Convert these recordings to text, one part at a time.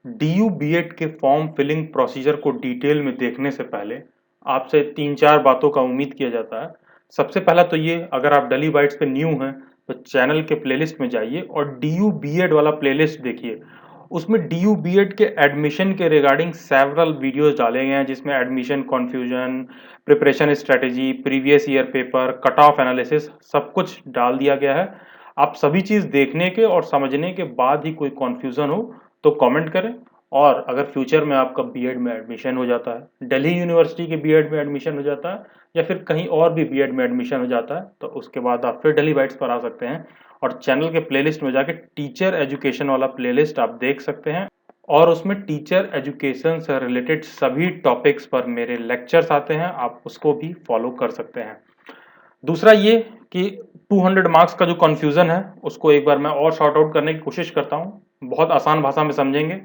DU BEd के form filling procedure को detail में देखने से पहले आपसे 3-4 बातों का उम्मीद किया जाता है। सबसे पहला तो ये, अगर आप डेली बाइट्स पे न्यू हैं तो चैनल के प्लेलिस्ट में जाइए और डीयू बीएड वाला प्लेलिस्ट देखिए। उसमें डीयू बीएड के एडमिशन के रिगार्डिंग सेवरल वीडियोस डाले गए हैं, जिसमें admission confusion, preparation strategy, previous year paper, cut off analysis सब कुछ डाल दिया गया है। आप सभी चीज़ देखने के और समझने के बाद ही कोई कन्फ्यूजन हो तो कमेंट करें। और अगर फ्यूचर में आपका बीएड में एडमिशन हो जाता है, दिल्ली यूनिवर्सिटी के बीएड में एडमिशन हो जाता है या फिर कहीं और भी बीएड में एडमिशन हो जाता है, तो उसके बाद आप फिर डेली बाइट्स पर आ सकते हैं और चैनल के प्लेलिस्ट में जाके टीचर एजुकेशन वाला प्लेलिस्ट आप देख सकते हैं। और उसमें टीचर एजुकेशन से रिलेटेड सभी टॉपिक्स पर मेरे लेक्चर्स आते हैं, आप उसको भी फॉलो कर सकते हैं। दूसरा ये कि 200 मार्क्स का जो कन्फ्यूज़न है उसको एक बार मैं और सॉर्ट आउट करने की कोशिश करता हूँ। बहुत आसान भाषा में समझेंगे।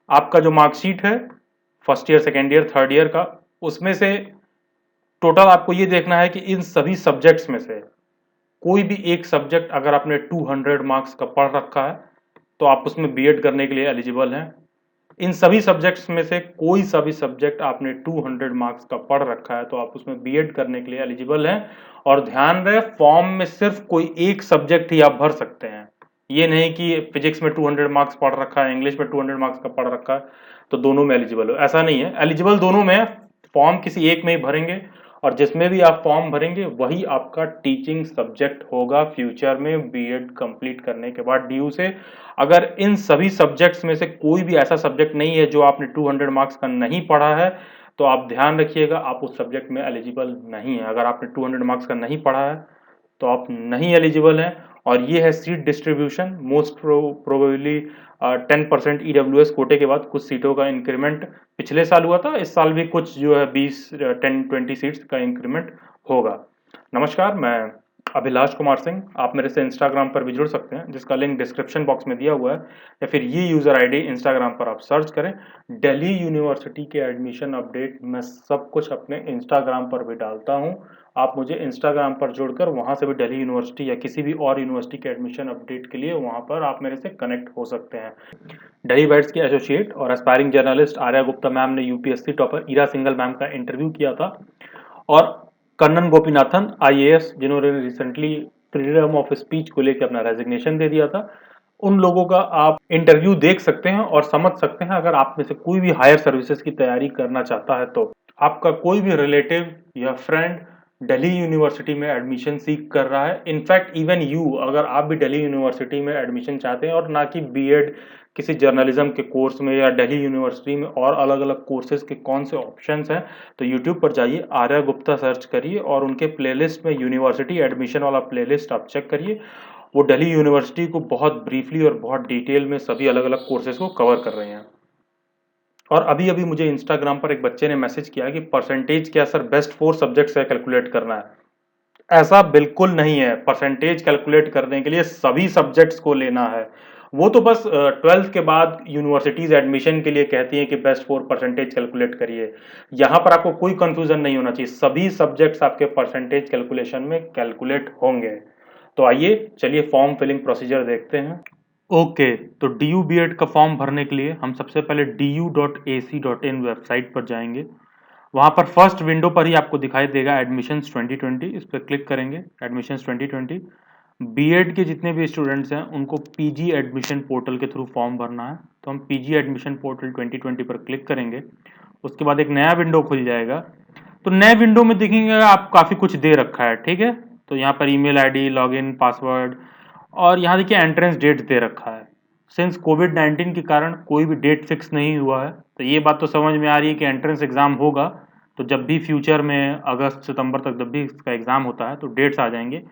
आपका जो मार्कशीट है first year, second year, third year का, उसमें से टोटल आपको ये देखना है कि इन सभी सब्जेक्ट्स में से कोई भी एक सब्जेक्ट अगर आपने 200 मार्क्स का पढ़ रखा है तो आप उसमें बीएड करने के लिए एलिजिबल हैं। इन सभी सब्जेक्ट्स में से कोई सा भी सब्जेक्ट आपने 200 मार्क्स का पढ़ रखा है तो आप उसमें बीएड करने के लिए एलिजिबल हैं। और ध्यान रहे, फॉर्म में सिर्फ कोई एक सब्जेक्ट ही आप भर सकते हैं। ये नहीं कि फिजिक्स में 200 मार्क्स पढ़ रखा है, इंग्लिश में 200 मार्क्स का पढ़ रखा है तो दोनों में एलिजिबल हो, ऐसा नहीं है। एलिजिबल दोनों में है, फॉर्म किसी एक में ही भरेंगे और जिसमें भी आप फॉर्म भरेंगे वही आपका टीचिंग सब्जेक्ट होगा फ्यूचर में बीएड कंप्लीट करने के बाद डीयू से। अगर इन सभी सब्जेक्ट्स में से कोई भी ऐसा सब्जेक्ट नहीं है जो आपने 200 मार्क्स का नहीं पढ़ा है तो आप ध्यान रखिएगा, आप उस सब्जेक्ट में एलिजिबल नहीं है। अगर आपने 200 मार्क्स का नहीं पढ़ा है तो आप नहीं एलिजिबल हैं। और ये है seat distribution. Most probably 10% EWS कोटे के बाद कुछ सीटों का इंक्रीमेंट पिछले साल हुआ था, इस साल भी कुछ जो है 10-20 सीट्स का इंक्रीमेंट होगा। नमस्कार, मैं अभिलाष कुमार सिंह। आप मेरे से इंस्टाग्राम पर भी जुड़ सकते हैं जिसका लिंक डिस्क्रिप्शन बॉक्स में दिया हुआ है, या फिर ये यूज़र आईडी इंस्टाग्राम पर आप सर्च करें। दिल्ली यूनिवर्सिटी के एडमिशन अपडेट मैं सब कुछ अपने इंस्टाग्राम पर भी डालता हूँ। आप मुझे इंस्टाग्राम पर जुड़कर वहाँ से भी दिल्ली यूनिवर्सिटी या किसी भी और यूनिवर्सिटी के एडमिशन अपडेट के लिए वहाँ पर आप मेरे से कनेक्ट हो सकते हैं। दिल्ली बाइट्स की एसोसिएट और aspiring journalist Arya Gupta ma'am ने UPSC topper Ira Singhal ma'am का इंटरव्यू किया था, और कन्नन गोपीनाथन आईएएस जिन्होंने रिसेंटली फ्रीडम ऑफ स्पीच को लेकर अपना रेजिग्नेशन दे दिया था, उन लोगों का आप इंटरव्यू देख सकते हैं और समझ सकते हैं। अगर आप में से कोई भी हायर सर्विसेज की तैयारी करना चाहता है तो आपका कोई भी रिलेटिव या फ्रेंड दिल्ली यूनिवर्सिटी में एडमिशन सीख कर रहा है, इनफैक्ट इवन यू, अगर आप भी दिल्ली यूनिवर्सिटी में एडमिशन चाहते हैं और ना कि बीएड किसी जर्नलिज्म के कोर्स में या दिल्ली यूनिवर्सिटी में और अलग अलग कोर्सेज के कौन से ऑप्शंस हैं, तो यूट्यूब पर जाइए, आर्या गुप्ता सर्च करिए और उनके प्लेलिस्ट में यूनिवर्सिटी एडमिशन वाला प्लेलिस्ट आप चेक करिए। वो दिल्ली यूनिवर्सिटी को बहुत ब्रीफली और बहुत डिटेल में सभी अलग अलग कोर्सेज को कवर कर रहे हैं। और अभी अभी मुझे इंस्टाग्राम पर एक बच्चे ने मैसेज किया कि परसेंटेज क्या सर बेस्ट 4 सब्जेक्ट्स है कैलकुलेट करना है। ऐसा बिल्कुल नहीं है। परसेंटेज कैलकुलेट करने के लिए सभी सब्जेक्ट्स को लेना है। वो तो बस 12th के बाद यूनिवर्सिटीज एडमिशन के लिए कहती हैं कि बेस्ट 4 परसेंटेज कैलकुलेट करिए। यहाँ पर आपको कोई कंफ्यूजन नहीं होना चाहिए, सभी सब्जेक्ट्स आपके परसेंटेज कैलकुलेशन में कैलकुलेट होंगे। तो आइए चलिए फॉर्म फिलिंग प्रोसीजर देखते हैं। ओके, तो डीयू बीएड का फॉर्म भरने के लिए हम सबसे पहले du.ac.in वेबसाइट पर जाएंगे। वहाँ पर फर्स्ट विंडो पर ही आपको दिखाई देगा एडमिशन्स 2020, इस पर क्लिक करेंगे। एडमिशन्स 2020 बीएड के जितने भी स्टूडेंट्स हैं उनको पीजी एडमिशन पोर्टल के थ्रू फॉर्म भरना है, तो हम पीजी एडमिशन पोर्टल 2020 पर क्लिक करेंगे। उसके बाद एक नया विंडो खुल जाएगा। तो नए विंडो में देखेंगे आप काफ़ी कुछ दे रखा है, ठीक है। तो यहाँ पर ईमेल आईडी, लॉगिन, पासवर्ड और यहाँ देखिए एंट्रेंस डेट दे रखा है। सिंस कोविड-19 के कारण कोई भी डेट फिक्स नहीं हुआ है, तो ये बात तो समझ में आ रही है कि एंट्रेंस एग्ज़ाम होगा। तो जब भी फ्यूचर में अगस्त सितंबर तक जब भी इसका एग्ज़ाम होता है तो डेट्स आ जाएंगे।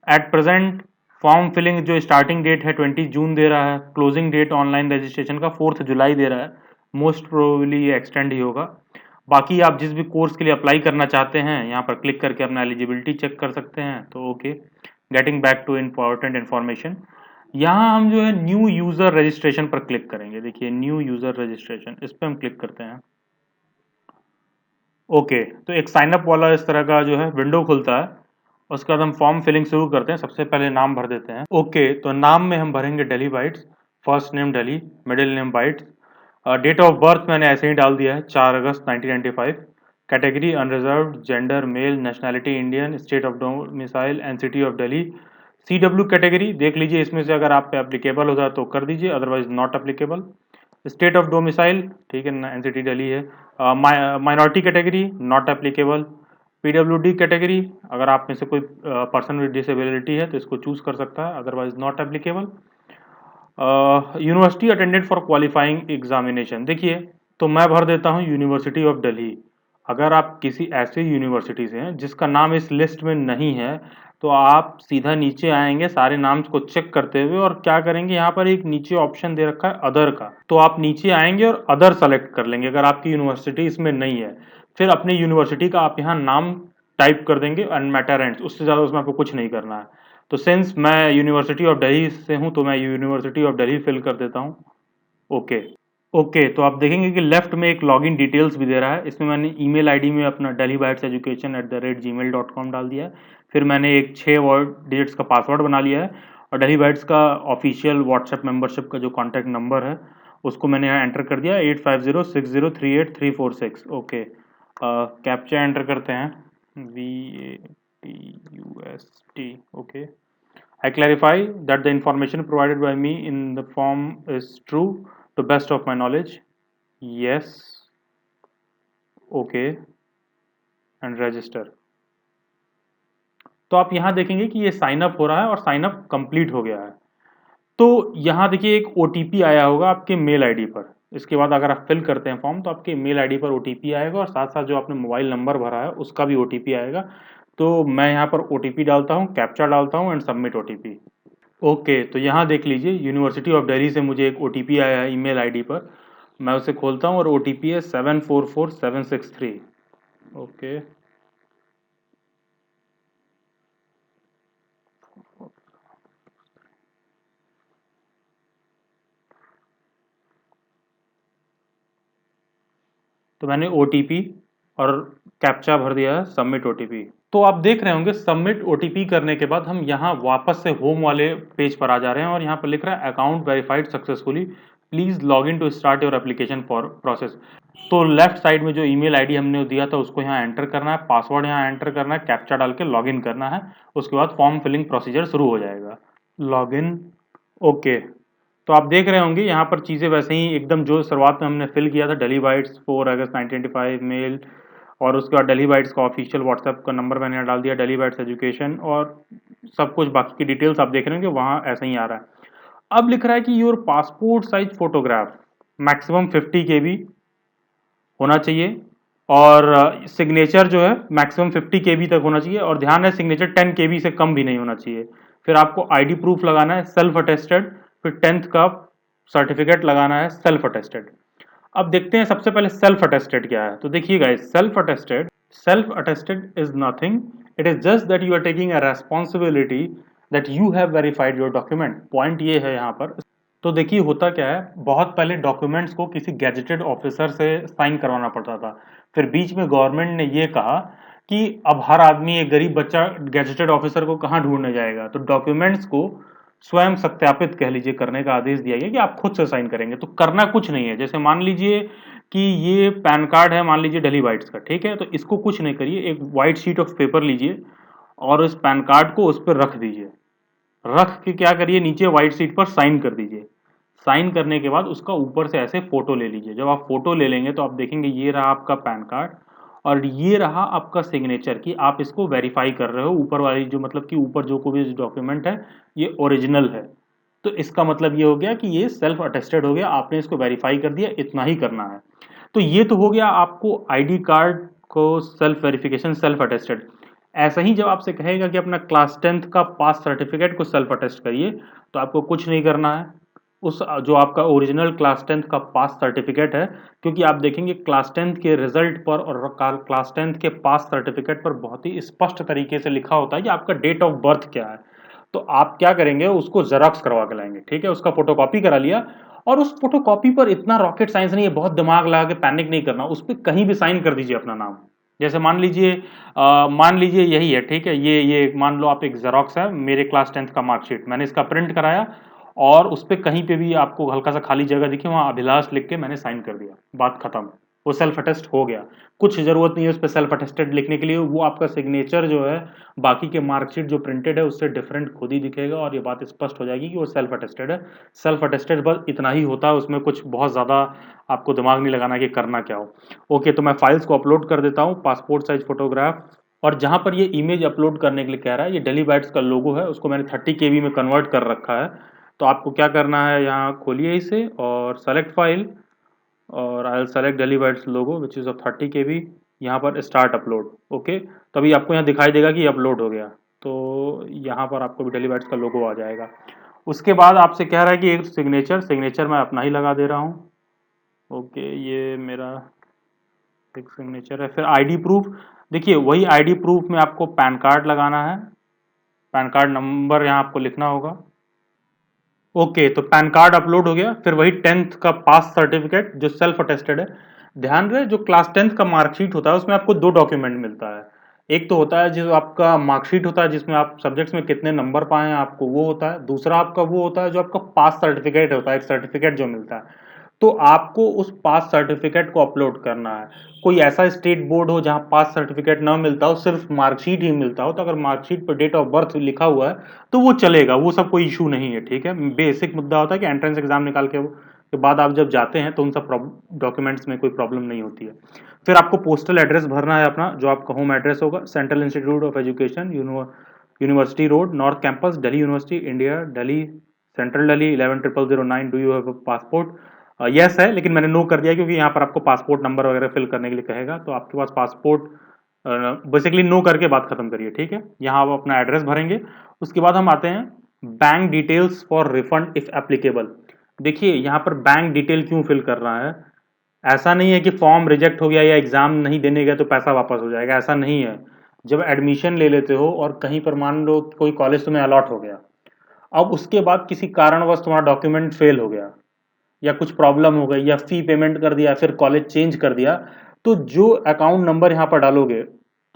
एट प्रेजेंट फॉर्म फिलिंग जो स्टार्टिंग डेट है 20 जून दे रहा है, क्लोजिंग डेट ऑनलाइन रजिस्ट्रेशन का 4 जुलाई दे रहा है। मोस्ट प्रोबेबली ये एक्सटेंड ही होगा। बाकी आप जिस भी कोर्स के लिए अप्लाई करना चाहते हैं यहाँ पर क्लिक करके अपना एलिजिबिलिटी चेक कर सकते हैं। तो okay, getting back to important information, यहाँ हम जो है न्यू यूज़र रजिस्ट्रेशन पर क्लिक करेंगे। देखिए न्यू यूज़र रजिस्ट्रेशन, इस पर हम क्लिक करते हैं। ओके, तो एक साइनअप वाला इस तरह का जो है विंडो खुलता है। उसके बाद हम फॉर्म फिलिंग शुरू करते हैं। सबसे पहले नाम भर देते हैं। ओके, तो नाम में हम भरेंगे Delhi bytes, first name Delhi, middle name bytes, date of birth मैंने ऐसे ही डाल दिया है 4 August 1995। Category unreserved, gender male, nationality Indian, state of domicile and city of Delhi. CW category देख लीजिए, इसमें से अगर आप पे एप्लीकेबल होता है तो कर दीजिए, otherwise not applicable. State of domicile, ठीक है, एनसीटी दिल्ली है। Minority category not applicable. PWD category, अगर आप में से कोई पर्सन विद डिसेबिलिटी है तो इसको चूज कर सकता है, otherwise not applicable. University attended for qualifying examination, देखिए तो मैं भर देता हूँ यूनिवर्सिटी ऑफ दिल्ली। अगर आप किसी ऐसे यूनिवर्सिटी से हैं जिसका नाम इस लिस्ट में नहीं है, तो आप सीधा नीचे आएंगे सारे नाम को चेक करते हुए और क्या करेंगे, यहाँ पर एक नीचे ऑप्शन दे रखा है अदर का, तो आप नीचे आएंगे और अदर सेलेक्ट कर लेंगे अगर आपकी यूनिवर्सिटी इसमें नहीं है। फिर अपनी यूनिवर्सिटी का आप यहाँ नाम टाइप कर देंगे एंड मैटर एंड, उससे ज़्यादा उसमें आपको कुछ नहीं करना है। तो सिंस मैं यूनिवर्सिटी ऑफ दिल्ली से हूँ तो मैं यूनिवर्सिटी ऑफ दिल्ली फिल कर देता हूँ। ओके। ओके, तो आप देखेंगे कि लेफ्ट में एक लॉगिन डिटेल्स भी दे रहा है। इसमें मैंने ईमेल आईडी में अपना delhibyteseducation@gmail.com डाल दिया है। फिर मैंने एक 6 वर्ड डिजिट्स का पासवर्ड बना लिया है और डेली बाइट्स का ऑफिशियल व्हाट्सएप मेंबरशिप का जो कॉन्टैक्ट नंबर है उसको मैंने यहाँ एंटर कर दिया 8506038346। ओके, कैप्चा एंटर करते हैं, VATUST। Okay, I clarify that the information provided by me in the form is true to best of my knowledge. Yes. Okay. And register. तो आप यहाँ देखेंगे कि ये साइन अप हो रहा है और साइन अप कंप्लीट हो गया है। तो यहाँ देखिए एक OTP आया होगा आपके मेल आईडी पर। इसके बाद अगर आप फिल करते हैं फॉर्म तो आपके मेल आईडी पर OTP आएगा और साथ साथ जो आपने मोबाइल नंबर भरा है उसका भी OTP आएगा। तो मैं यहाँ पर OTP डालता हूँ, कैप्चा डालता हूँ एंड सबमिट OTP। ओके, तो यहाँ देख लीजिए यूनिवर्सिटी ऑफ दिल्ली से मुझे एक OTP आया है ईमेल आईडी पर। मैं उसे खोलता हूँ और OTP है 744763। ओके, तो मैंने OTP और कैप्चा भर दिया है, सबमिट OTP। तो आप देख रहे होंगे सबमिट OTP करने के बाद हम यहाँ वापस से होम वाले पेज पर आ जा रहे हैं और यहाँ पर लिख रहा है account verified successfully, please log in to start your application for process. तो लेफ्ट साइड में जो ईमेल आईडी हमने दिया था उसको यहाँ एंटर करना है, पासवर्ड यहाँ एंटर करना है, कैप्चा डाल के लॉग इन करना है। उसके बाद फॉर्म फिलिंग प्रोसीजर शुरू हो जाएगा। Log in. ओके, तो आप देख रहे होंगे यहाँ पर चीज़ें वैसे ही एकदम जो शुरुआत में हमने फिल किया था, डेली बाइट्स 4 अगस्त 1995 मेल, और उसके बाद डेली बाइट्स का ऑफिशियल व्हाट्सएप का नंबर मैंने डाल दिया, डेली बाइट्स एजुकेशन, और सब कुछ बाकी की डिटेल्स आप देख रहे होंगे वहाँ ऐसा ही आ रहा है। अब लिख रहा है कि your passport size photograph maximum 50 KB होना चाहिए और सिग्नेचर जो है मैक्सिमम 50 KB तक होना चाहिए, और ध्यान है सिग्नेचर 10 KB से कम भी नहीं होना चाहिए। फिर आपको आईडी प्रूफ लगाना है सेल्फ अटेस्टेड, फिर 10th का सर्टिफिकेट लगाना है सेल्फ अटेस्टेड। अब देखते हैं सबसे पहले सेल्फ अटेस्टेड क्या है। तो देखिए guys, self attested is nothing, it is just that you are taking a responsibility that you have verified your document. Point ये है यहाँ पर। तो देखिए होता क्या है, बहुत पहले डॉक्यूमेंट्स को किसी गैजेटेड ऑफिसर से साइन करवाना पड़ता था। फिर बीच में गवर्नमेंट ने ये कहा कि अब हर आदमी, एक गरीब बच्चा गैजेटेड ऑफिसर को कहाँ ढूंढने जाएगा, तो डॉक्यूमेंट्स को स्वयं सत्यापित कह लीजिए करने का आदेश दिया गया कि आप खुद से साइन करेंगे। तो करना कुछ नहीं है, जैसे मान लीजिए कि ये पैन कार्ड है, मान लीजिए डेली बाइट्स का, ठीक है, तो इसको कुछ नहीं करिए, एक व्हाइट शीट ऑफ पेपर लीजिए और उस पैन कार्ड को उस पर रख दीजिए। रख के क्या करिए, नीचे व्हाइट शीट पर साइन कर दीजिए। साइन करने के बाद उसका ऊपर से ऐसे फोटो ले लीजिए। जब आप फोटो ले लेंगे तो आप देखेंगे ये रहा आपका पैन कार्ड और ये रहा आपका सिग्नेचर कि आप इसको वेरीफाई कर रहे हो। ऊपर वाली जो मतलब कि ऊपर जो कोई भी डॉक्यूमेंट है ये ओरिजिनल है, तो इसका मतलब ये हो गया कि ये सेल्फ अटेस्टेड हो गया, आपने इसको वेरीफाई कर दिया, इतना ही करना है। तो ये तो हो गया आपको आईडी कार्ड को सेल्फ वेरिफिकेशन, सेल्फ अटेस्टेड। ऐसा ही जब आपसे कहेगा कि अपना क्लास 10th का पास सर्टिफिकेट को सेल्फ अटेस्ट करिए, तो आपको कुछ नहीं करना है। उस जो आपका ओरिजिनल क्लास 10th का पास सर्टिफिकेट है, क्योंकि आप देखेंगे क्लास 10th के रिजल्ट पर और क्लास 10th के पास सर्टिफिकेट पर बहुत ही स्पष्ट तरीके से लिखा होता है कि आपका डेट ऑफ बर्थ क्या है। तो आप क्या करेंगे, उसको जेरॉक्स करवा के लाएंगे, ठीक है, उसका फोटोकॉपी करा लिया, और उस फोटोकॉपी पर इतना रॉकेट साइंस नहीं है, बहुत दिमाग लगा के पैनिक नहीं करना, उस पर कहीं भी साइन कर दीजिए अपना नाम। जैसे मान लीजिए यही है, ठीक है, ये मान लो आप एक जेरॉक्स है मेरे क्लास 10th का मार्कशीट, मैंने इसका प्रिंट कराया और उस पे कहीं पे भी आपको हल्का सा खाली जगह दिखे वहाँ अभिलाष लिख के मैंने साइन कर दिया, बात खत्म। वो सेल्फ अटेस्ट हो गया। कुछ ज़रूरत नहीं है उस पे सेल्फ अटेस्टेड लिखने के लिए, वो आपका सिग्नेचर जो है बाकी के मार्कशीट जो प्रिंटेड है उससे डिफरेंट खुद ही दिखेगा और ये बात स्पष्ट हो जाएगी कि वो सेल्फ अटेस्टेड है। सेल्फ अटेस्टेड बस इतना ही होता है, उसमें कुछ बहुत ज़्यादा आपको दिमाग नहीं लगाना कि करना क्या हो। ओके, तो मैं फाइल्स को अपलोड कर देता हूँ, पासपोर्ट साइज फोटोग्राफ। और जहाँ पर ये इमेज अपलोड करने के लिए कह रहा है, ये डेली बाइट्स का लोगो है, उसको मैंने 30 केबी में कन्वर्ट कर रखा है। तो आपको क्या करना है, यहाँ खोलिए इसे और सेलेक्ट फाइल, और I will select daily bytes logo which is of 30 केबी। यहाँ पर स्टार्ट अपलोड। ओके, तो अभी आपको यहाँ दिखाई देगा कि अपलोड हो गया। तो यहाँ पर आपको भी डेली बाइट्स का लोगो आ जाएगा। उसके बाद आपसे कह रहा है कि एक सिग्नेचर मैं अपना ही लगा दे रहा हूँ। ओके, ये मेरा एक सिग्नेचर है। फिर आईडी प्रूफ, देखिए वही आईडी प्रूफ में आपको पैन कार्ड लगाना है, पैन कार्ड नंबर यहाँ आपको लिखना होगा। ओके, तो पैन कार्ड अपलोड हो गया। फिर वही 10th का पास सर्टिफिकेट जो सेल्फ अटेस्टेड है। ध्यान रहे, जो क्लास 10th का मार्कशीट होता है उसमें आपको दो डॉक्यूमेंट मिलता है। एक तो होता है जो आपका मार्कशीट होता है जिसमें आप सब्जेक्ट्स में कितने नंबर पाए हैं आपको, वो होता है। दूसरा आपका वो होता है जो आपका पास सर्टिफिकेट होता है, एक सर्टिफिकेट जो मिलता है। तो आपको उस पास सर्टिफिकेट को अपलोड करना है। कोई ऐसा स्टेट बोर्ड हो जहां पास सर्टिफिकेट ना मिलता हो, सिर्फ मार्कशीट ही मिलता हो, तो अगर मार्कशीट पर डेट ऑफ बर्थ लिखा हुआ है तो वो चलेगा, वो सब कोई इशू नहीं है। ठीक है, बेसिक मुद्दा होता है कि एंट्रेंस एग्जाम निकाल के बाद आप जब जाते हैं तो उन सब डॉक्यूमेंट्स में कोई प्रॉब्लम नहीं होती है। फिर आपको पोस्टल एड्रेस भरना है अपना, जो आपका होम एड्रेस होगा। Central institute of education, university road, north campus, Delhi university, India, Delhi, central Delhi 110009। Do you have a passport? Yes है, लेकिन मैंने नो कर दिया क्योंकि यहाँ पर आपको पासपोर्ट नंबर वगैरह फिल करने के लिए कहेगा, तो आपके पास पासपोर्ट बेसिकली नो करके बात खत्म करिए। ठीक है, यहाँ आप अपना एड्रेस भरेंगे। उसके बाद हम आते हैं bank details for refund if applicable. देखिए यहाँ पर बैंक डिटेल क्यों फिल कर रहा है, ऐसा नहीं है कि फॉर्म रिजेक्ट हो गया या एग्जाम नहीं देने गया तो पैसा वापस हो जाएगा, ऐसा नहीं है। जब एडमिशन ले लेते हो और कहीं पर मान लो कोई कॉलेज तुम्हें अलॉट हो गया, अब उसके बाद किसी कारणवश तुम्हारा डॉक्यूमेंट फेल हो गया या कुछ प्रॉब्लम हो गई या फी पेमेंट कर दिया, फिर कॉलेज चेंज कर दिया, तो जो अकाउंट नंबर यहाँ पर डालोगे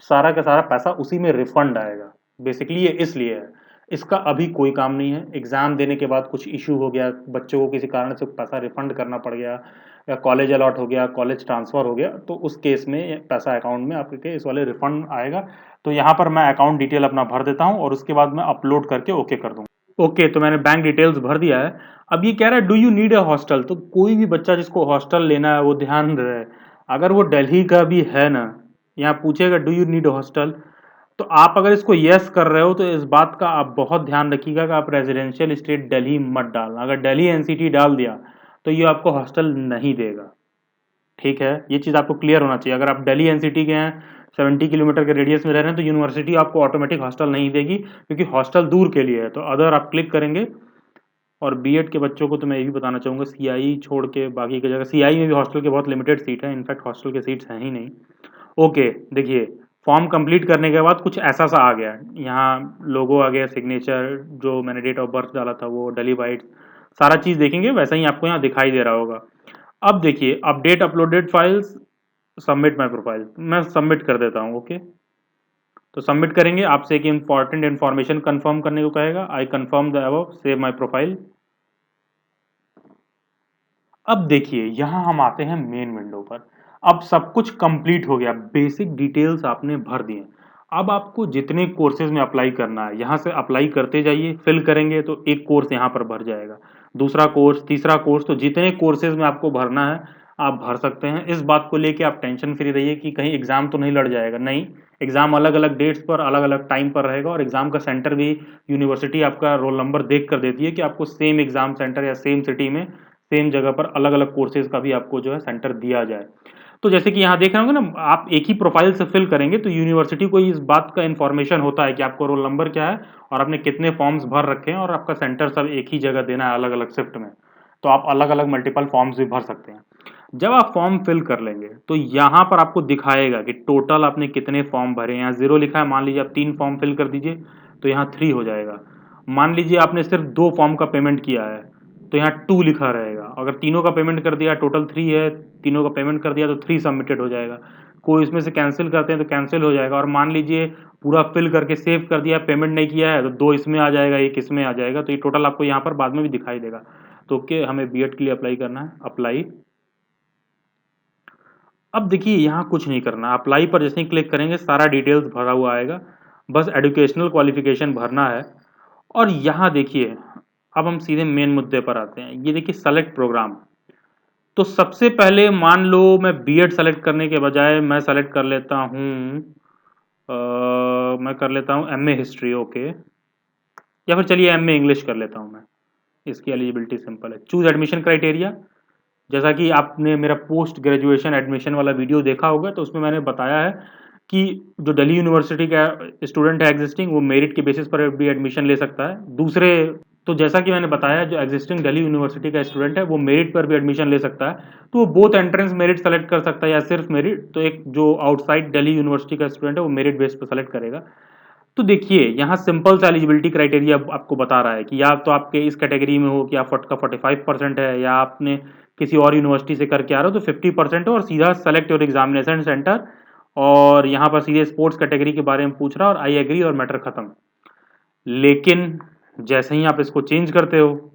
सारा का सारा पैसा उसी में रिफंड आएगा। बेसिकली ये इसलिए है, इसका अभी कोई काम नहीं है। एग्जाम देने के बाद कुछ इशू हो गया, बच्चों को किसी कारण से पैसा रिफंड करना पड़ गया या कॉलेज अलॉट हो गया, कॉलेज ट्रांसफर हो गया, तो उस केस में पैसा अकाउंट में आपके इस वाले रिफंड आएगा। तो यहाँ पर मैं अकाउंट डिटेल अपना भर देता हूँ और उसके बाद मैं अपलोड करके ओके कर दूंगा। ओके, तो मैंने बैंक डिटेल्स भर दिया है। अब ये कह रहा है do you need a hostel, तो कोई भी बच्चा जिसको हॉस्टल लेना है वो ध्यान रहे, अगर वो दिल्ली का भी है ना, यहाँ पूछेगा do you need a hostel, तो आप अगर इसको यस कर रहे हो तो इस बात का आप बहुत ध्यान रखिएगा कि आप रेजिडेंशियल स्टेट दिल्ली मत डालना। अगर दिल्ली एनसीटी डाल दिया तो ये आपको हॉस्टल नहीं देगा। ठीक है, ये चीज़ आपको क्लियर होना चाहिए। अगर आप दिल्ली एनसीटी के हैं, 70 किलोमीटर के रेडियस में रह रहे हैं, तो यूनिवर्सिटी आपको ऑटोमेटिक हॉस्टल नहीं देगी क्योंकि हॉस्टल दूर के लिए है। तो अदर आप क्लिक करेंगे। और बीएड के बच्चों को तो मैं ये भी बताना चाहूँगा, सीआई छोड़ के बाकी की जगह, सीआई में भी हॉस्टल के बहुत लिमिटेड सीट है, इनफैक्ट हॉस्टल के सीट्स हैं ही नहीं। ओके, देखिए फॉर्म कंप्लीट करने के बाद कुछ ऐसा सा आ गया, यहाँ लोगो आ गया, सिग्नेचर, जो मैंने डेट ऑफ बर्थ डाला था वो, डेली बाइट्स, सारा चीज़ देखेंगे वैसा ही आपको यहाँ दिखाई दे रहा होगा। अब देखिए update uploaded files, submit my profile, मैं सबमिट कर देता हूँ। ओके, तो सबमिट करेंगे, आपसे एक इंपॉर्टेंट इन्फॉर्मेशन कंफर्म करने को कहेगा, I confirm the above, save my profile. अब देखिए यहाँ हम आते हैं मेन विंडो पर। अब सब कुछ कंप्लीट हो गया, बेसिक डिटेल्स आपने भर दिए। अब आपको जितने कोर्सेज में अप्लाई करना है यहाँ से अप्लाई करते जाइए, फिल करेंगे तो एक कोर्स यहाँ पर भर जाएगा, दूसरा कोर्स, तीसरा कोर्स, तो जितने कोर्सेज में आपको भरना है आप भर सकते हैं। इस बात को लेके आप टेंशन फ्री रहिए कि कहीं एग्जाम तो नहीं लड़ जाएगा, नहीं। एग्जाम अलग अलग डेट्स पर अलग अलग टाइम पर रहेगा और एग्जाम का सेंटर भी यूनिवर्सिटी आपका रोल नंबर देख कर देती है कि आपको सेम एग्जाम सेंटर या सेम सिटी में सेम जगह पर अलग अलग कोर्सेज का भी आपको जो है सेंटर दिया जाए। तो जैसे कि यहाँ देख रहे होंगे ना, आप एक ही प्रोफाइल से फिल करेंगे तो यूनिवर्सिटी को इस बात का इन्फॉर्मेशन होता है कि आपको रोल नंबर क्या है और आपने कितने फॉर्म्स भर रखे हैं और आपका सेंटर सब एक ही जगह देना है अलग अलग शिफ्ट में। तो आप अलग अलग मल्टीपल फॉर्म्स भी भर सकते हैं। जब आप फॉर्म फिल कर लेंगे तो यहाँ पर आपको दिखाएगा कि टोटल आपने कितने फॉर्म भरे हैं। यहाँ 0 लिखा है, मान लीजिए आप 3 फॉर्म फिल कर दीजिए तो यहाँ 3 हो जाएगा। मान लीजिए आपने सिर्फ 2 फॉर्म का पेमेंट किया है तो यहाँ 2 लिखा रहेगा। अगर तीनों का पेमेंट कर दिया, टोटल 3 है, तीनों का पेमेंट कर दिया तो 3 सबमिटेड हो जाएगा। कोई इसमें से कैंसिल करते हैं तो कैंसिल हो जाएगा। और मान लीजिए पूरा फिल करके सेव कर दिया, पेमेंट नहीं किया है, तो 2 इसमें आ जाएगा, 1 इसमें आ जाएगा। तो ये टोटल आपको यहाँ पर बाद में भी दिखाई देगा। तो ओके, हमें बीएड के लिए अप्लाई करना है, अप्लाई। अब देखिए यहाँ कुछ नहीं करना, अप्लाई पर जैसे ही क्लिक करेंगे सारा डिटेल्स भरा हुआ आएगा, बस एजुकेशनल क्वालिफिकेशन भरना है। और यहाँ देखिए, अब हम सीधे मेन मुद्दे पर आते हैं। ये देखिए सेलेक्ट प्रोग्राम। तो सबसे पहले मान लो मैं बीएड सेलेक्ट करने के बजाय मैं सेलेक्ट कर लेता हूँ, मैं कर लेता हूँ एमए हिस्ट्री, ओके, या फिर चलिए एमए इंग्लिश कर लेता हूँ मैं। इसकी एलिजिबिलिटी सिंपल है। Choose admission criteria. जैसा कि आपने मेरा पोस्ट ग्रेजुएशन एडमिशन वाला वीडियो देखा होगा, तो उसमें मैंने बताया है कि जो दिल्ली यूनिवर्सिटी का स्टूडेंट है एग्जिस्टिंग, वो मेरिट के बेसिस पर भी एडमिशन ले सकता है। दूसरे, तो जैसा कि मैंने बताया, जो एग्जिस्टिंग दिल्ली यूनिवर्सिटी का स्टूडेंट है वो मेरिट पर भी एडमिशन ले सकता है। तो वो बोथ एंट्रेंस मेरिट सेलेक्ट कर सकता है या सिर्फ मेरिट। तो एक जो आउटसाइड दिल्ली यूनिवर्सिटी का स्टूडेंट है वो मेरिट बेस पर सेलेक्ट करेगा। तो देखिए यहाँ सिंपल सा एलिजिबिलिटी क्राइटेरिया आपको बता रहा है कि या तो आपके इस कैटेगरी में हो कि आप का 45% है, या आपने किसी और यूनिवर्सिटी से करके आ रहे हो तो 50% हो, और सीधा सेलेक्ट योर एग्जामिनेशन सेंटर। और यहाँ पर सीधे स्पोर्ट्स कैटेगरी के बारे में पूछ रहा है और आई एग्री और मैटर खत्म। लेकिन जैसे ही आप इसको चेंज करते हो,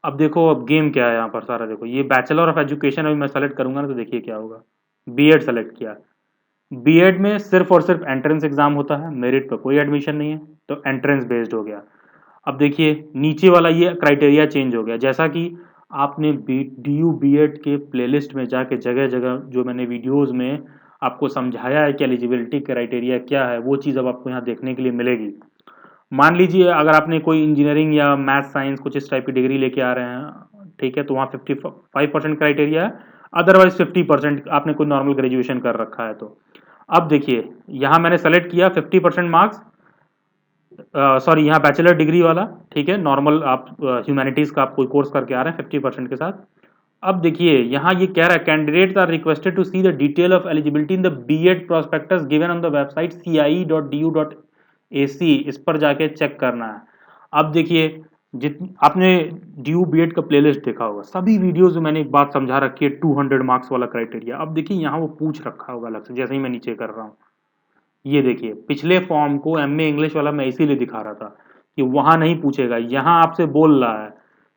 अब देखो अब गेम क्या है यहाँ पर सारा। देखो ये बैचलर ऑफ एजुकेशन अभी मैं सेलेक्ट करूंगा ना, तो देखिए क्या होगा। बीएड सेलेक्ट किया, बीएड में सिर्फ और सिर्फ एंट्रेंस एग्जाम होता है, मेरिट पर कोई एडमिशन नहीं है, तो एंट्रेंस बेस्ड हो गया। अब देखिए नीचे वाला ये क्राइटेरिया चेंज हो गया। जैसा कि आपने डी यू बी एड के प्लेलिस्ट में जाके जगह जगह जो मैंने वीडियोस में आपको समझाया है कि एलिजिबिलिटी क्राइटेरिया क्या है, वो चीज़ अब आपको यहाँ देखने के लिए मिलेगी। मान लीजिए अगर आपने कोई इंजीनियरिंग या मैथ साइंस कुछ इस टाइप की डिग्री लेके आ रहे हैं, ठीक है, तो वहाँ 55% क्राइटेरिया है। अदरवाइज 50% आपने कोई नॉर्मल ग्रेजुएशन कर रखा है। तो अब देखिए यहाँ मैंने सेलेक्ट किया 50% मार्क्स, सॉरी यहाँ बैचलर डिग्री वाला, ठीक है, नॉर्मल आप ह्यूमैनिटीज का आप कोई कोर्स करके आ रहे हैं 50% के साथ। अब देखिए यहाँ ये कह रहा है candidates are requested to see the detail of eligibility in the BEd prospectus given on the website ci.du.ac, इस पर जाके चेक करना है। अब देखिए जित आपने ड्यू बीएड का प्लेलिस्ट देखा होगा, सभी वीडियोस में मैंने एक बात समझा रखी है, 200 मार्क्स वाला क्राइटेरिया। अब देखिए यहाँ वो पूछ रखा होगा अलग से, जैसे ही मैं नीचे कर रहा हूँ। ये देखिए पिछले फॉर्म को एमए इंग्लिश वाला मैं इसीलिए दिखा रहा था कि वहां नहीं पूछेगा। यहाँ आपसे बोल रहा है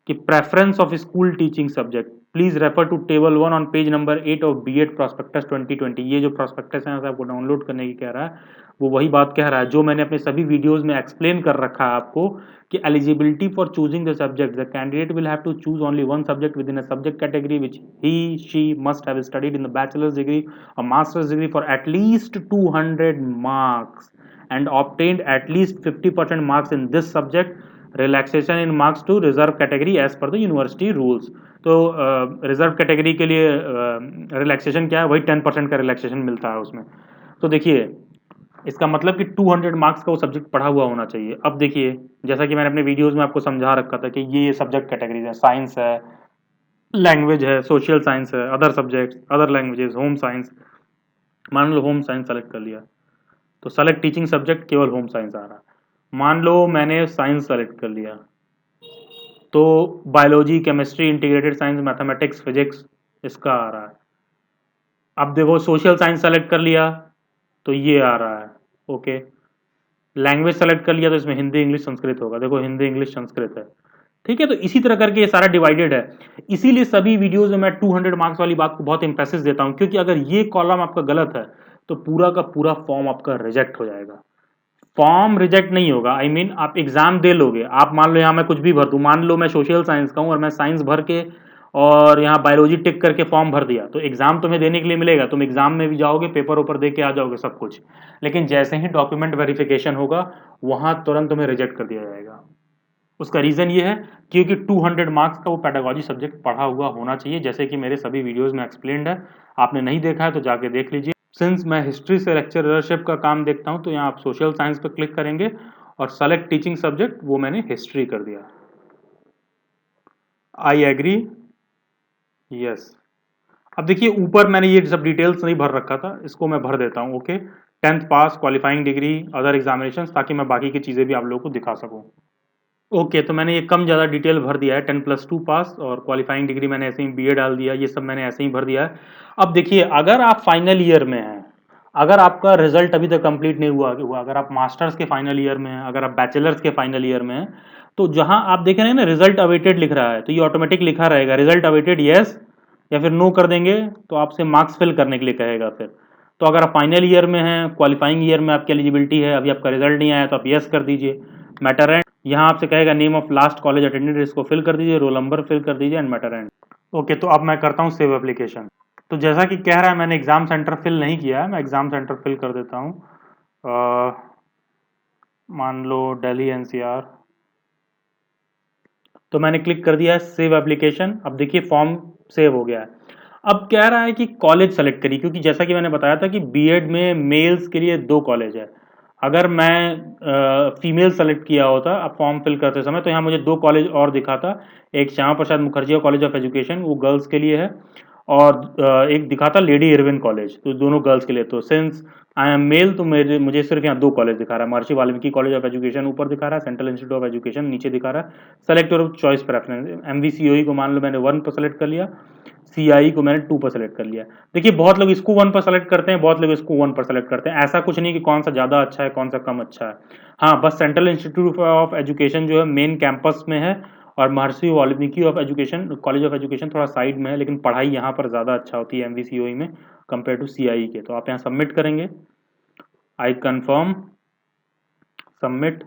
कि preference of school teaching subject, please refer to table 1 on page number 8 of BEd prospectus 2020। ये जो प्रोस्पेक्टस है आपको डाउनलोड करने की कह रहा है, वो वही बात कह रहा है जो मैंने अपने सभी वीडियोस में एक्सप्लेन कर रखा है आपको कि eligibility for choosing the subject, the candidate will have to choose only one subject within a subject category which he she must have studied in the bachelor's degree or master's degree for at least 200 marks and obtained at least 50% marks in this subject, relaxation in marks to reserve category as per the university rules। तो reserve category के लिए relaxation क्या है, वही 10% का relaxation मिलता है उसमें। तो देखिए इसका मतलब कि 200 मार्क्स का वो सब्जेक्ट पढ़ा हुआ होना चाहिए। अब देखिए जैसा कि मैंने अपने वीडियोस में आपको समझा रखा था कि ये सब्जेक्ट कैटेगरीज है, साइंस है, लैंग्वेज है, सोशल साइंस है, other subjects, other languages, home science. मान लो होम साइंस सेलेक्ट कर लिया, तो सेलेक्ट टीचिंग सब्जेक्ट केवल होम साइंस आ रहा है। मान लो मैंने साइंस सेलेक्ट कर लिया, तो biology, chemistry, integrated science, mathematics, physics इसका आ रहा है। अब देखो सोशल साइंस सेलेक्ट कर लिया तो ये आ रहा है, ओके। लैंग्वेज सेलेक्ट कर लिया तो इसमें हिंदी, इंग्लिश, संस्कृत होगा। देखो हिंदी, इंग्लिश, संस्कृत है, ठीक है। तो इसी तरह करके ये सारा डिवाइडेड है। इसीलिए सभी वीडियोस में मैं 200 मार्क्स वाली बात को बहुत इंफेसिस देता हूं, क्योंकि अगर ये कॉलम आपका गलत है तो पूरा का पूरा फॉर्म आपका रिजेक्ट हो जाएगा। फॉर्म रिजेक्ट नहीं होगा, आई मीन आप एग्जाम दे लोगे। आप मान लो यहाँ मैं कुछ भी भर दूं, मान लो मैं सोशल साइंस का हूं और मैं साइंस भर के और यहाँ बायोलॉजी टिक करके फॉर्म भर दिया, तो एग्जाम तुम्हें देने के लिए मिलेगा, तुम एग्जाम में भी जाओगे, पेपर ऊपर दे के आ जाओगे सब कुछ। लेकिन जैसे ही डॉक्यूमेंट वेरिफिकेशन होगा वहां तुरंत तुम्हें रिजेक्ट कर दिया जाएगा। उसका रीजन ये है क्योंकि 200 मार्क्स का वो पेडागोजी सब्जेक्ट पढ़ा हुआ होना चाहिए, जैसे कि मेरे सभी वीडियोस में एक्सप्लेन्ड है। आपने नहीं देखा है तो जाके देख लीजिए। सिंस मैं हिस्ट्री से लेक्चररशिप का काम देखता हूं, तो यहाँ आप सोशल साइंस पर क्लिक करेंगे और सेलेक्ट टीचिंग सब्जेक्ट, वो मैंने हिस्ट्री कर दिया। I agree, yes. अब देखिए ऊपर मैंने ये सब डिटेल्स नहीं भर रखा था, इसको मैं भर देता हूँ, ओके। 10th पास, क्वालिफाइंग डिग्री, अदर एग्जामिनेशन, ताकि मैं बाकी की चीज़ें भी आप लोगों को दिखा सकूँ। ओके, तो मैंने ये कम ज़्यादा डिटेल भर दिया है, 10+2 पास और क्वालिफाइंग डिग्री मैंने ऐसे ही बीए डाल दिया, ये सब मैंने ऐसे ही भर दिया है। अब देखिए, अगर आप फाइनल ईयर में हैं, अगर आपका रिजल्ट अभी तक कंप्लीट नहीं हुआ, अगर आप मास्टर्स के फाइनल ईयर में हैं, अगर आप बैचलर्स के फाइनल ईयर में हैं, तो जहां आप देख रहे हैं ना रिजल्ट अवेटेड लिख रहा है, तो ये ऑटोमेटिक लिखा रहेगा रिजल्ट अवेटेड यस या फिर नो कर देंगे तो आपसे मार्क्स फिल करने के लिए कहेगा फिर। तो अगर आप फाइनल ईयर में हैं, क्वालिफाइंग ईयर में आपकी एलिजिबिलिटी है, अभी आपका रिजल्ट नहीं आया तो आप यस कर दीजिए। मैटर एंड, यहाँ आपसे कहेगा name of last college attended, इसको फिल कर दीजिए, रोल नंबर फिल कर दीजिए एंड मैटर एंड। ओके, तो अब मैं करता हूँ सेव एप्लीकेशन। तो जैसा कि कह रहा है मैंने एग्जाम सेंटर फिल नहीं किया है, मैं एग्जाम सेंटर फिल कर देता हूँ। मान लो दिल्ली एनसीआर, तो मैंने क्लिक कर दिया है सेव एप्लीकेशन। अब देखिए फॉर्म सेव हो गया है। अब कह रहा है कि कॉलेज सेलेक्ट करिए, क्योंकि जैसा कि मैंने बताया था कि बीएड में मेल्स के लिए 2 कॉलेज है। अगर मैं फीमेल सेलेक्ट किया होता अब फॉर्म फिल करते समय, तो यहाँ मुझे 2 कॉलेज और दिखा था। एक Shyama Prasad Mukherjee college of education, वो गर्ल्स के लिए है, और एक दिखा था लेडी इरविन कॉलेज, तो दोनों गर्ल्स के लिए। तो सिंस आई एम मेल, तो मुझे सिर्फ यहाँ 2 कॉलेज दिखा रहा है। महर्षि वाल्मीकि कॉलेज ऑफ एजुकेशन ऊपर दिखा रहा है, सेंट्रल इंस्टीट्यूट ऑफ एजुकेशन नीचे दिखा रहा है। सेलेक्ट योर चॉइस प्रेफरेंस, एमवीसीओई को मान लो मैंने 1 पर सेलेक्ट कर लिया, सीआई को मैंने 2 पर सेलेक्ट कर लिया। देखिए बहुत लोग इसको 1 पर सेलेक्ट करते हैं, बहुत लोग इसको 1 पर सेलेक्ट करते हैं। ऐसा कुछ नहीं कि कौन सा ज़्यादा अच्छा है कौन सा कम अच्छा है। हाँ, बस सेंट्रल इंस्टीट्यूट ऑफ एजुकेशन जो है मेन कैंपस में है, और महर्षि Valmiki of education college of education थोड़ा साइड में है, लेकिन पढ़ाई यहाँ पर ज़्यादा अच्छा होती है एमवीसीओई में कंपेयर टू सीआई के। तो आप यहाँ सबमिट करेंगे, आई कन्फर्म, सबमिट।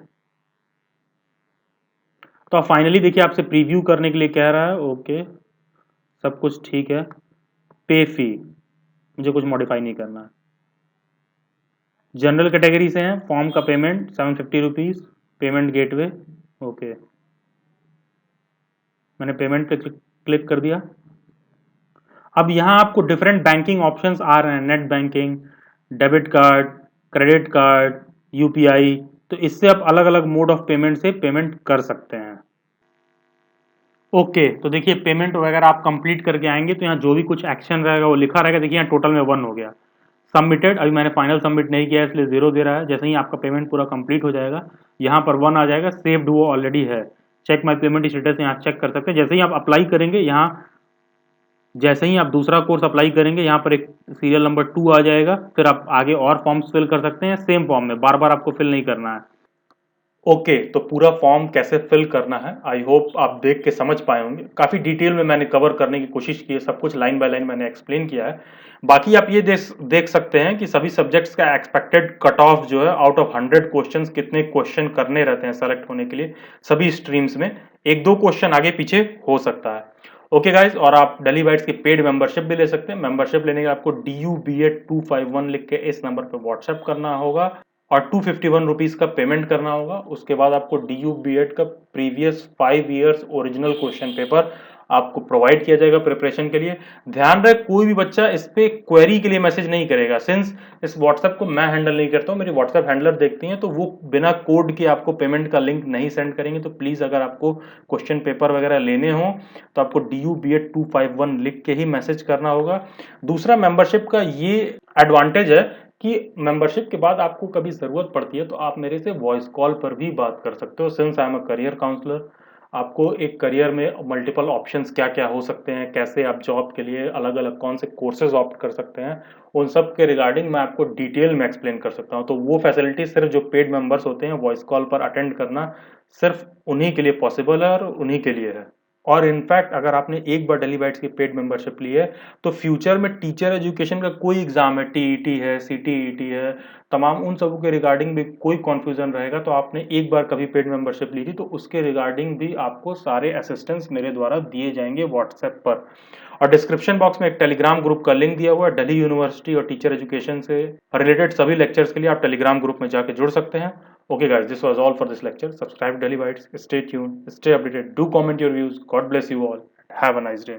तो आप फाइनली देखिए आपसे प्रीव्यू करने के लिए कह रहा है, ओके सब कुछ ठीक है। पे फी मुझे कुछ मॉडिफाई नहीं करना है। जनरल कैटेगरी से हैं, फॉर्म का payment 750 rupees, payment gateway, okay मैंने पेमेंट पे क्लिक कर दिया। अब यहाँ आपको डिफरेंट बैंकिंग ऑप्शंस आ रहे हैं, net banking, debit card, credit card, UPI. तो इससे आप अलग अलग मोड ऑफ पेमेंट से पेमेंट कर सकते हैं। ओके, तो देखिए पेमेंट वगैरह आप कंप्लीट करके आएंगे तो यहाँ जो भी कुछ एक्शन रहेगा वो लिखा रहेगा। देखिए यहाँ टोटल में 1 हो गया। सबमिटेड, अभी मैंने फाइनल सबमिट नहीं किया है इसलिए 0 दे रहा है। जैसे ही आपका पेमेंट पूरा कंप्लीट हो जाएगा यहाँ पर 1 आ जाएगा, सेव्ड वो ऑलरेडी है। चेक माई पेमेंट स्टेटस यहाँ चेक कर सकते हैं। जैसे ही आप अप्लाई करेंगे यहाँ, जैसे ही आप दूसरा कोर्स अप्लाई करेंगे यहाँ पर एक सीरियल नंबर 2 आ जाएगा, फिर आप आगे और फॉर्म्स फिल कर सकते हैं सेम फॉर्म में, बार बार आपको फिल नहीं करना है। ओके, तो पूरा फॉर्म कैसे फिल करना है आई होप आप देख के समझ पाए होंगे। काफ़ी डिटेल में मैंने कवर करने की कोशिश की है, सब कुछ लाइन बाय लाइन मैंने एक्सप्लेन किया है। बाकी आप ये देख सकते हैं कि सभी सब्जेक्ट्स का एक्सपेक्टेड कट ऑफ जो है, आउट ऑफ 100 क्वेश्चंस कितने क्वेश्चन करने रहते हैं सेलेक्ट होने के लिए सभी स्ट्रीम्स में। 1-2 क्वेश्चन आगे पीछे हो सकता है। ओके गाइज, और आप डेली बाइट्स की पेड मेंबरशिप भी ले सकते हैं। मेंबरशिप लेने के लिए आपको DUBA251 लिख के इस नंबर पर व्हाट्सएप करना होगा और 251 रुपीज़ का पेमेंट करना होगा। उसके बाद आपको DU BEd का previous 5 years original question paper आपको प्रोवाइड किया जाएगा प्रिपरेशन के लिए। ध्यान रहे कोई भी बच्चा इस पे क्वेरी के लिए मैसेज नहीं करेगा, सिंस इस व्हाट्सएप को मैं हैंडल नहीं करता हूँ, मेरी व्हाट्सएप हैंडलर देखती हैं, तो वो बिना कोड के आपको पेमेंट का लिंक नहीं सेंड करेंगे। तो प्लीज़ अगर आपको क्वेश्चन पेपर वगैरह लेने हो तो आपको DU BEd 251 लिख के ही मैसेज करना होगा। दूसरा मेंबरशिप का ये एडवांटेज है कि मेंबरशिप के बाद आपको कभी ज़रूरत पड़ती है तो आप मेरे से वॉइस कॉल पर भी बात कर सकते हो। Since I am a career counsellor, आपको एक करियर में मल्टीपल ऑप्शंस क्या-क्या हो सकते हैं, कैसे आप जॉब के लिए अलग-अलग कौन से कोर्सेज ऑप्ट कर सकते हैं, उन सब के रिगार्डिंग मैं आपको डिटेल में एक्सप्लेन कर सकता हूँ। तो वो फैसिलिटी सिर्फ जो पेड मेंबर्स होते हैं, वॉइस कॉल पर अटेंड करना सिर्फ उन्हीं के लिए पॉसिबल है और उन्हीं के लिए है। और इनफैक्ट अगर आपने एक बार डेली बाइट्स की पेड मेंबरशिप ली है तो फ्यूचर में टीचर एजुकेशन का कोई एग्जाम है, टीईटी है, सीटीईटी है, तमाम उन सब के रिगार्डिंग भी कोई कन्फ्यूजन रहेगा तो आपने एक बार कभी पेड मेंबरशिप ली थी तो उसके रिगार्डिंग भी आपको सारे असिस्टेंस मेरे द्वारा दिए जाएंगे व्हाट्सएप पर। और डिस्क्रिप्शन बॉक्स में एक टेलीग्राम ग्रुप का लिंक दिया हुआ है। दिल्ली यूनिवर्सिटी और टीचर एजुकेशन से रिलेटेड सभी लेक्चर्स के लिए आप टेलीग्राम ग्रुप में जाकर जुड़ सकते हैं। Okay guys, this was all for this lecture. Subscribe to Daily Bytes. Stay tuned. Stay updated. Do comment your views. God bless you all. Have a nice day.